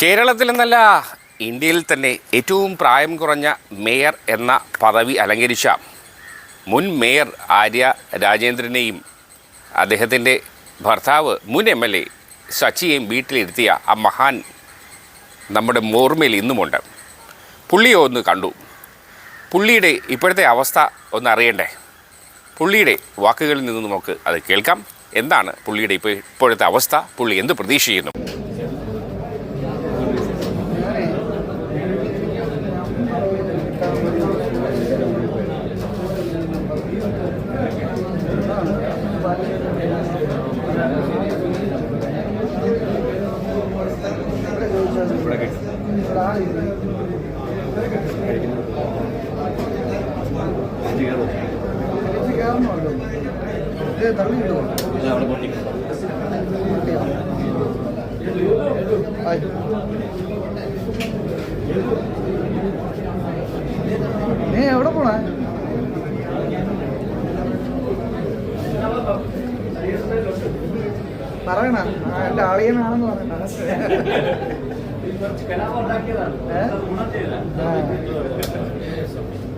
കേരളത്തിൽ എന്നല്ല ഇന്ത്യയിൽ തന്നെ ഏറ്റവും പ്രായം കുറഞ്ഞ മേയർ എന്ന പദവി അലങ്കരിച്ച മുൻ മേയർ ആര്യ രാജേന്ദ്രനെയും അദ്ദേഹത്തിൻ്റെ ഭർത്താവ് മുൻ MLA സച്ചിയെയും വീട്ടിലിരുത്തിയ ആ മഹാൻ നമ്മുടെ ഓർമ്മയിൽ ഇന്നുമുണ്ട്. പുള്ളിയെ ഒന്ന് കണ്ടു. പുള്ളിയുടെ ഇപ്പോഴത്തെ അവസ്ഥ ഒന്ന് അറിയണ്ടേ? പുള്ളിയുടെ വാക്കുകളിൽ നിന്ന് നമുക്ക് അത് കേൾക്കാം. എന്താണ് പുള്ളിയുടെ ഇപ്പോഴത്തെ അവസ്ഥ? പുള്ളി എന്ത് പ്രതീക്ഷ ചെയ്യുന്നു? നീ എവിടെ പോണ? പറയണ എന്റെ ആളിയനാണെന്ന് പറയണ.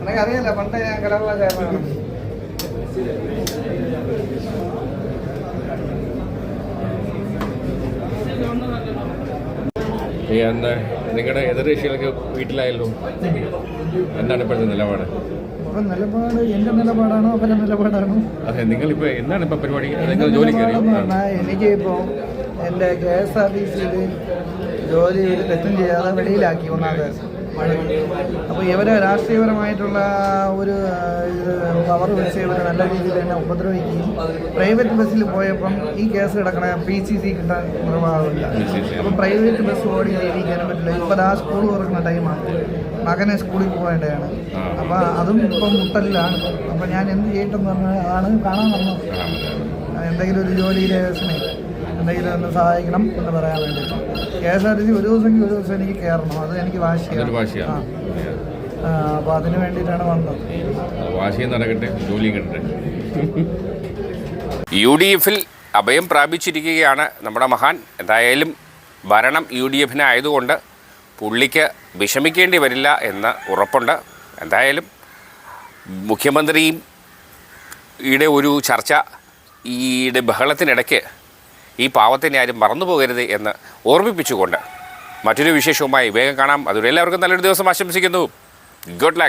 എനിക്കറിയില്ല, പണ്ട് ഞാൻ കലാപുള്ള ചേർന്നാണ്. നിങ്ങളുടെ എതിർകക്ഷികളൊക്കെ വീട്ടിലായല്ലോ, എന്താണ് ഇപ്പോഴത്തെ നിലപാട്? അപ്പം നിലപാട് എൻ്റെ നിലപാടാണോ അവരുടെ നിലപാടാണോ? അതെ, നിങ്ങളിപ്പോൾ എന്താണ് ഇപ്പോൾ പരിപാടി? ജോലി എനിക്ക് ഇപ്പോൾ എൻ്റെ KSRTCയിൽ ജോലി ഒരു തെറ്റും ചെയ്യാതെ വെളിയിലാക്കി ഒന്നാമത്. അപ്പോൾ ഇവരെ രാഷ്ട്രീയപരമായിട്ടുള്ള ഒരു പവർ വെച്ച് ഇവർ നല്ല രീതിയിൽ തന്നെ ഉപദ്രവിക്കുകയും പ്രൈവറ്റ് ബസ്സിൽ പോയപ്പം ഈ കേസ് കിടക്കണ PCC കിട്ടാൻ നിർവാഹമില്ല. അപ്പം പ്രൈവറ്റ് ബസ് ഓടി ജീവിക്കാനും പറ്റില്ല. ഇപ്പോൾ ആ സ്കൂൾ തുറക്കുന്ന ടൈമാണ്, മകനെ സ്കൂളിൽ പോകേണ്ടതാണ്. അപ്പോൾ അതും ഇപ്പം മുട്ടലിലാണ്. അപ്പം ഞാൻ എന്ത് ചെയ്യട്ടെന്ന് പറഞ്ഞാൽ അതാണ് കാണാൻ വന്നത്. എന്തെങ്കിലും ഒരു ജോലിയിലെ എന്തെങ്കിലും ഒന്ന് സഹായിക്കണം എന്ന് പറയാൻ വേണ്ടി. KSRTC ഒരു ദിവസം എനിക്ക് കയറണം, അത് എനിക്ക് വാശിയാണ്. അപ്പോൾ അതിന് വേണ്ടിയിട്ടാണ് വന്നത്. UDF-ൽ അഭയം പ്രാപിച്ചിരിക്കുകയാണ് നമ്മുടെ മഹാൻ. എന്തായാലും ഭരണം UDF-ന് ആയതുകൊണ്ട് പുള്ളിക്ക് വിഷമിക്കേണ്ടി വരില്ല എന്ന് ഉറപ്പുണ്ട്. എന്തായാലും മുഖ്യമന്ത്രിയും ഈയുടെ ഒരു ചർച്ച, ഈയുടെ ബഹളത്തിനിടയ്ക്ക് ഈ പാവത്തിനെ ആരും മറന്നു പോകരുത് എന്ന് ഓർമ്മിപ്പിച്ചുകൊണ്ട് മറ്റൊരു വിശേഷവുമായി വേഗം കാണാം. അതുവരെ എല്ലാവർക്കും നല്ലൊരു ദിവസം ആശംസിക്കുന്നു. Good luck.